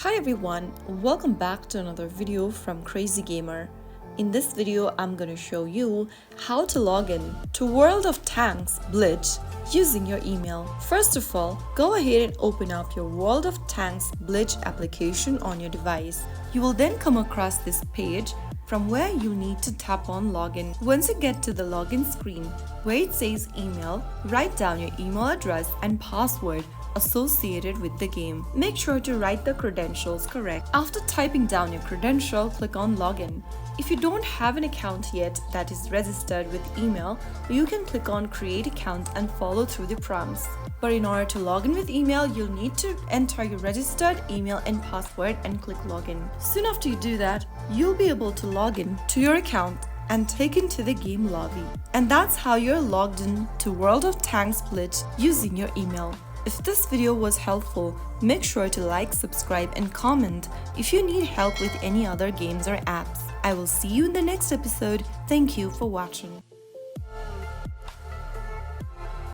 Hi everyone, welcome back to another video from Crazy Gamer. In this video, I'm gonna show you how to log in to World of Tanks Blitz using your email. First of all, go ahead and open up your World of Tanks Blitz application on your device. You will then come across this page from where you need to tap on login. Once you get to the login screen where it says email, write down your email address and password associated with the game. Make sure to write the credentials correct. After typing down your credential, click on login. If you don't have an account yet that is registered with email, you can click on create account and follow through the prompts. But in order to log in with email, you'll need to enter your registered email and password and click login. Soon after you do that, you'll be able to log in to your account and taken to the game lobby. And that's how you're logged in to World of Tanks Blitz using your email. If this video was helpful, make sure to like, subscribe and comment if you need help with any other games or apps. I will see you in the next episode. Thank you for watching.